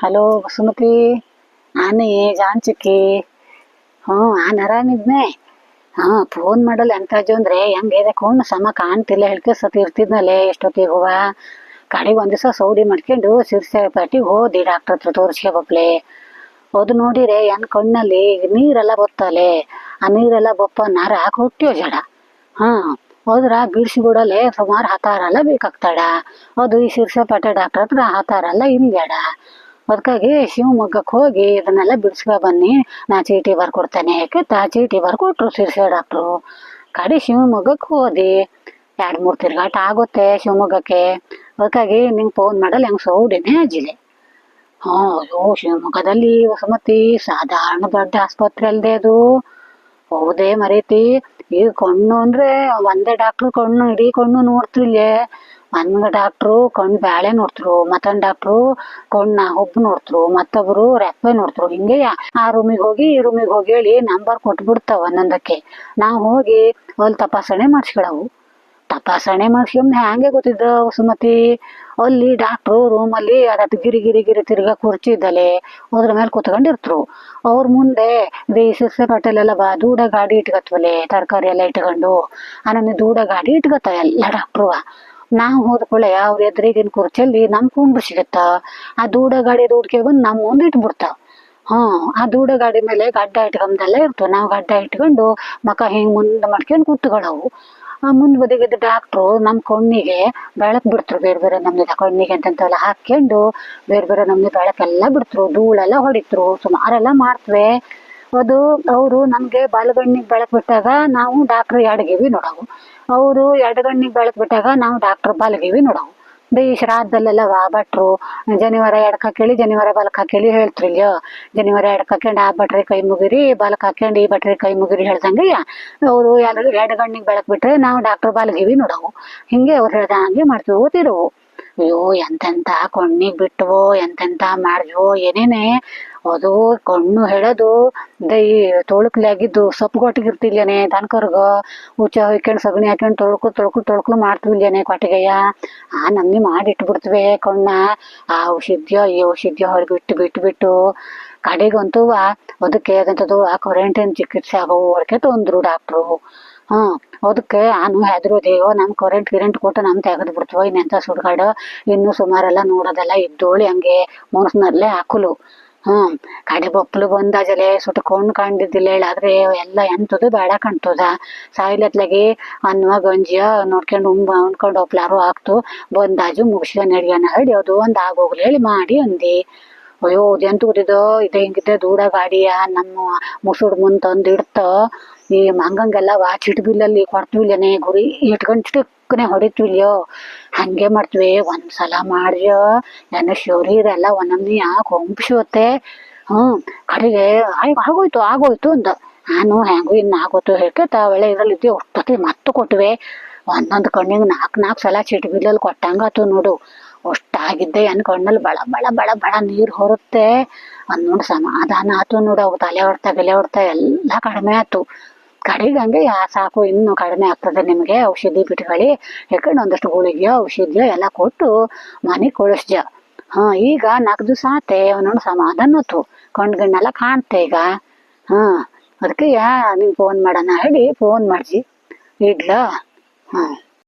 Hello Sumathi, ನಾನೇ ಜಾನ್ಚಿಕ್ಕಿ. ನಾನು ಆರಾಮಿದ್ನೆ. Phone ಮಾಡಲ್ಲ ಎಂತಾಜು ಅಂದ್ರೆ ಹೆಂಗೆ ಕೊಂಡು ಸಮ ಕಾಣ್ತಿಲ್ಲ ಹೇಳ್ಕೆ ಸತಿ ಇರ್ತಿದ್ನಲ್ಲೇ ಎಷ್ಟೊತ್ತಿಗೆ ಹೂವ ಕಡೆಗೆ ಒಂದ್ ದಿವಸ ಸೌಡಿ ಮಾಡ್ಕೊಂಡು ಸಿರ್ಸೆಪಟ್ಟಿಗೆ ಹೋದಿ ಡಾಕ್ಟರ್ ಹತ್ರ ತೋರಿಸ್ಕೊಬಪ್ಲೆ. ಅದು ನೋಡಿರೆ ಹೆಂಗ್ ಕಣ್ಣಲ್ಲಿ ನೀರೆಲ್ಲ ಬತ್ತಲೆ, ಆ ನೀರೆಲ್ಲ ಬಪ್ಪ ನರ ಕೊಟ್ಟಿಯೋ ಜಡ. ಹೋದ್ರ ಬಿಡಿಸಿಬಿಡಲೆ ಸುಮಾರು ಹತ್ತಾರಲ್ಲ ಬೇಕಾಗ್ತಾಡ. ಅದು ಈ ಸಿರ್ಸೆಪೇಟೆ ಡಾಕ್ಟರ್ ಹತ್ರ ಹತ್ತಾರಲ್ಲ ಇಲ್ಬೇಡ. ಅದಕ್ಕಾಗಿ ಶಿವಮೊಗ್ಗಕ್ಕೆ ಹೋಗಿ ಇದನ್ನೆಲ್ಲ ಬಿಡಿಸ್ಕೊ ಬನ್ನಿ, ನಾ ಚೀಟಿ ಬರ್ಕೊಡ್ತೇನೆ ಯಾಕೆ ಚೀಟಿ ಬರ್ಕೊಟ್ರು ಸಿರ್ಸೆ ಡಾಕ್ಟ್ರು. ಕಡೆ ಶಿವಮೊಗ್ಗಕ್ಕೆ ಹೋದಿ 2-3 ತಿರ್ಗಾಟ ಆಗುತ್ತೆ ಶಿವಮೊಗ್ಗಕ್ಕೆ. ಅದಕ್ಕಾಗಿ ನಿಂಗೆ ಫೋನ್ ಮಾಡಲ್ಲ ಹೆಂಗೆ ಸೌಡಿನೇ ಅಜ್ಜಿಲೆ. ಅಯ್ಯೋ ಶಿವಮೊಗ್ಗದಲ್ಲಿ ಸುಮತಿ ಸಾಧಾರಣ ದೊಡ್ಡ ಆಸ್ಪತ್ರೆ ಅಲ್ದೆ ಅದು. ಹೌದೇ ಮರೀತಿ, ಈಗ ಕಣ್ಣು ಅಂದ್ರೆ ಒಂದೇ ಡಾಕ್ಟ್ರು ಕಣ್ಣು ಇಡೀ ಕಣ್ಣು ನೋಡ್ತಿಲ್ಲೇ. ಒಂದ್ ಡಾಕ್ಟ್ರು ಕಣ್ಣು ಬ್ಯಾಳೆ ನೋಡ್ತರು, ಮತ್ತೊಂದ್ ಡಾಕ್ಟ್ರು ಕಣ್ಣ ಹುಬ್ಬು ನೋಡ್ತರು, ಮತ್ತೊಬ್ರು ರೆಪ್ಪೆ ನೋಡ್ತರು. ಹಿಂಗೆ ಆ ರೂಮಿಗೆ ಹೋಗಿ ಈ ರೂಮಿಗೆ ಹೋಗಿ ಹೇಳಿ ನಂಬರ್ ಕೊಟ್ಬಿಡ್ತಾವ ಒಂದೊಂದಕ್ಕೆ. ನಾವು ಹೋಗಿ ಅಲ್ಲಿ ತಪಾಸಣೆ ಮಾಡಿಸ್ಕೊಳವು. ತಪಾಸಣೆ ಮಾಡಿಸ್ಕೊಂಡ್ ಹ್ಯಾಂಗೆ ಗೊತ್ತಿದ್ದ ಸುಮತಿ, ಅಲ್ಲಿ ಡಾಕ್ಟ್ರು ರೂಮಲ್ಲಿ ಅದಕ್ಕೆ ಗಿರಿ ಗಿರಿ ಗಿರಿ ತಿರ್ಗಾ ಕುರ್ಚಿ ಇದ್ದಲೆ ಅದ್ರ ಮೇಲೆ ಕೂತ್ಕೊಂಡಿರ್ತರು. ಅವ್ರ ಮುಂದೆ ಈ ಸಿರ್ಸೆಪೇಟೆಲೆಲ್ಲ ದೂಡ ಗಾಡಿ ಇಟ್ಕತ್ವಲೆ, ತರಕಾರಿ ಎಲ್ಲ ಇಟ್ಕೊಂಡು ಆನಂದ ದೂಡ ಗಾಡಿ ಇಟ್ಕತ್ತ ಎಲ್ಲ ಡಾಕ್ಟ್ರು. ನಾವು ಹೋದ್ಕೊಳ್ಳೆ ಅವ್ರ ಎದುರಿಗಿನ ಕುರ್ಚಿಯಲ್ಲಿ ನಮ್ ಕುಂಡ್ರು ಸಿಗತ್ತ. ಆ ದೂಡ ಗಾಡಿ ದೂಡ್ಕೆ ಬಂದು ನಮ್ ಮುಂದೆ ಇಟ್ಬಿಡ್ತಾವ. ಆ ದೂಡ ಗಾಡಿ ಮೇಲೆ ಗಡ್ಡ ಇಟ್ಕೊಂಡೆಲ್ಲ ಇರ್ತವೆ. ನಾವು ಗಡ್ಡ ಇಟ್ಕೊಂಡು ಮಕ ಹಿಂಗ್ ಮುಂದೆ ಮಾಡ್ಕೊಂಡು ಕೂತ್ಕೊಳ್ಳವು. ಮುಂದ್ ಬದಿಗಿದ್ದ ಡಾಕ್ಟ್ರು ನಮ್ ಕಣ್ಣಿಗೆ ಬೆಳಕ್ ಬಿಡ್ತರು, ಬೇರೆ ಬೇರೆ ನಮ್ದು ಕಣ್ಣಿಗೆ ಅಂತಂತೆಲ್ಲ ಹಾಕ್ಕೊಂಡು ಬೇರೆ ಬೇರೆ ನಮ್ದು ಬೆಳಕೆಲ್ಲ ಬಿಡ್ತರು, ಧೂಳೆಲ್ಲ ಹೊಡಿತರು, ಸುಮಾರೆಲ್ಲ ಮಾಡ್ತವೆ. ಅದು ಅವರು ನಮ್ಗೆ ಬಲಗಣ್ಣಿಗೆ ಬೆಳಕ್ ಬಿಟ್ಟಾಗ ನಾವು ಡಾಕ್ಟರ್ ಎಡಗಿವಿ ನೋಡವು, ಅವರು ಎಡಗಣ್ಣಿಗೆ ಬೆಳಕ್ ಬಿಟ್ಟಾಗ ನಾವು ಡಾಕ್ಟರ್ ಬಲಗಿವಿ ನೋಡವು. ಈ ಶ್ರಾದ್ದಲ್ಲೆಲ್ಲ ಭಟ್ರು ಜನಿವಾರ ಎಡಕ್ ಹಾಕೇಳಿ ಜನಿವಾರ ಬಲಕ್ ಹಾಕೇಳಿ ಹೇಳ್ತ್ರಿಲ್ಯೋ. ಜನಿವಾರ ಎಡಕ್ ಹಾಕೊಂಡು ಆ ಭಟ್ರಿ ಕೈ ಮುಗಿರಿ, ಬಲಕ್ ಹಾಕೊಂಡು ಈ ಭಟ್ರಿ ಕೈ ಮುಗಿರಿ ಹೇಳ್ದಂಗೆ ಅವರು ಎಡಗಣ್ಣಿಗೆ ಬೆಳಕ್ ಬಿಟ್ರೆ ನಾವು ಡಾಕ್ಟರ್ ಬಲಗಿವಿ ನೋಡವು. ಹಿಂಗೆ ಅವ್ರು ಹೇಳ್ದಂಗೆ ಮಾಡ್ತೀವಿ ಓದಿರೋವು. ಅಯ್ಯೋ ಎಂತೆಂತ ಕಣ್ಣಿಗೆ ಬಿಟ್ಟವೋ, ಎಂತೆಂತ ಮಾಡಿದ್ವೋ ಏನೇನೆ. ಅದು ಕಣ್ಣು ಹೇಳೋದು ಈ ತೊಳಕ್ಲಾಗಿದ್ದು ಸೊಪ್ಪು ಕೊಟ್ಟಿಗಿರ್ತಿಲ್ಲೇನೆ ದನಕರ್ಗ ಹುಚ್ಚ ಹೊಯ್ಕೊಂಡು ಸಗಣಿ ಹಾಕೊಂಡು ತೊಳ್ಕು ಮಾಡ್ತಿಲ್ಲೇನೆ ಕೊಟ್ಟಿಗೆಯ. ನಮ್ನಿ ಮಾಡಿಟ್ಬಿಡ್ತವೆ ಕಣ್ಣ. ಆ ಔಷಧ್ಯ ಈ ಔಷಧ್ಯ ಹೊರಗೆ ಬಿಟ್ಟು ಕಡೆಗಂತೂ ಅದಕ್ಕೆ ಅದಂತದ್ದು ಕರೆಂಟಿನ ಚಿಕಿತ್ಸೆ ಆಗವು ಹೊರಕೆ ತೊಂದ್ರು ಡಾಕ್ಟ್ರು. ಅದಕ್ಕೆ ನಾನು ಹೆದರೋದೇವೋ ನಮ್ ಕರೆಂಟ್ ಕೊಟ್ಟು ನಮ್ ತೆಗೆದು ಬಿಡ್ತವೋ ಇನ್ನೆಂತ ಸುಡ್ಗಾಡು. ಇನ್ನು ಸುಮಾರೆಲ್ಲ ನೋಡೋದೆಲ್ಲ ಇದ್ದೋಳಿ ಹಂಗೆ ಮನಸ್ಸಿನಲ್ಲೇ ಹಾಕಲು. ಕಡೆ ಬೊಪ್ಪಲು ಬಂದಾಜಲೆ ಸುಟ್ಕೊಂಡು ಕಂಡಿದ್ದಿಲ್ಲ ಹೇಳಾದ್ರೆ ಎಲ್ಲ ಎಂತದು ಬೇಡ ಕಾಣ್ತದ. ಸಾಯಿಲತ್ಲಾಗಿ ಅನ್ನವ ಗಂಜಿಯ ನೋಡ್ಕೊಂಡು ಉಣ್ಕೊಂಡು ಒಪ್ಲಾರು ಆಗ್ತು ಬಂದಾಜು ಮುಗಿಸ್ಕೊಂಡು ಅಡ್ಗೆನ ಹೇಳಿ ಅದು ಒಂದ್ ಆಗೋಗ್ಲಿ ಹೇಳಿ ಮಾಡಿ ಅಂದಿ. ಅಯ್ಯೋ ಎಂತ ಗೊತ್ತಿದ್ದೋ ಇದೆ ಹಿಂಗಿದ್ದೆ ದೂಡ ಗಾಡಿಯ ನಮ್ಮ ಮುಸುಡ್ ಮುಂದ್ ತಂದು ಇಡ್ತ ಈ ಮಂಗಂಗೆಲ್ಲ ಚಿಟ್ ಬಿಲ್ಲಲ್ಲಿ ಕೊಡ್ತೀವಿಲ್ಲೇನೆ, ಗುರಿ ಇಟ್ಕೊಂಡು ಚಿಟಕ್ಕನೆ ಹೊಡಿತೀವಿಲ್ಯೋ. ಹಂಗೆ ಮಾಡ್ತೀವಿ. ಒಂದ್ಸಲ ಮಾಡ್ಯೋ ನನ್ನ ಶರೀರೆಲ್ಲ ಒಂದೊಂದು ಯಾಕೆ ಹೊಂಪಿಸುತ್ತೆ. ಕಡೆಗೆ ಆಗೋಯ್ತು ಅಂದ. ನಾನು ಹೆಂಗು ಇನ್ನು ಆಗೋತು ಹೇಳ್ಕೇತ ಒಳ್ಳೆ ಇದ್ರಲ್ಲಿ ಇದ್ದೀವಿ ಅಷ್ಟೊತ್ತಿ ಮತ್ತೆ ಕೊಟ್ಟಿವೆ. ಒಂದೊಂದು ಕಣ್ಣಿಗೆ 4 ಸಲ ಚಿಟ್ ಬಿಲ್ಲಲ್ಲಿ ಕೊಟ್ಟಂಗಾತು ನೋಡು. ಅಷ್ಟಾಗಿದ್ದೆ ನನ್ನ ಕಣ್ಣಲ್ಲಿ ಬಳ ನೀರು ಹೊರುತ್ತೆ. ನೋಡಿ ಸಮಾಧಾನ ಆತು ನೋಡು. ಅವು ತಲೆ ಹೊಡ್ತಾ ಎಲ್ಲ ಕಡಿಮೆ ಆಯ್ತು. ಕಡೆಗೆ ಹಂಗೆ ಸಾಕು ಇನ್ನು ಕಡಿಮೆ ಆಗ್ತದೆ ನಿಮಗೆ ಔಷಧಿ ಬಿಟ್ಕೊಳ್ಳಿ ಯಾಕಂದ್ರೆ ಒಂದಷ್ಟು ಗುಳಿಗೆ ಔಷಧಿಯ ಎಲ್ಲ ಕೊಟ್ಟು ಮನೆಗೆ ಕಳಿಸ್ಜ. ಈಗ 4 ದಿವಸ ಆತೆ ಅವನೊಂದು ಸಮಾಧಾನ ಆತು, ಕಣ್ಗಣ್ಣೆಲ್ಲ ಕಾಣ್ತೆ ಈಗ. ಅದಕ್ಕೆ ನಿಂಗೆ ಫೋನ್ ಮಾಡೋಣ ಹೇಳಿ ಫೋನ್ ಮಾಡ್ಜಿ ಇಡ್ಲ.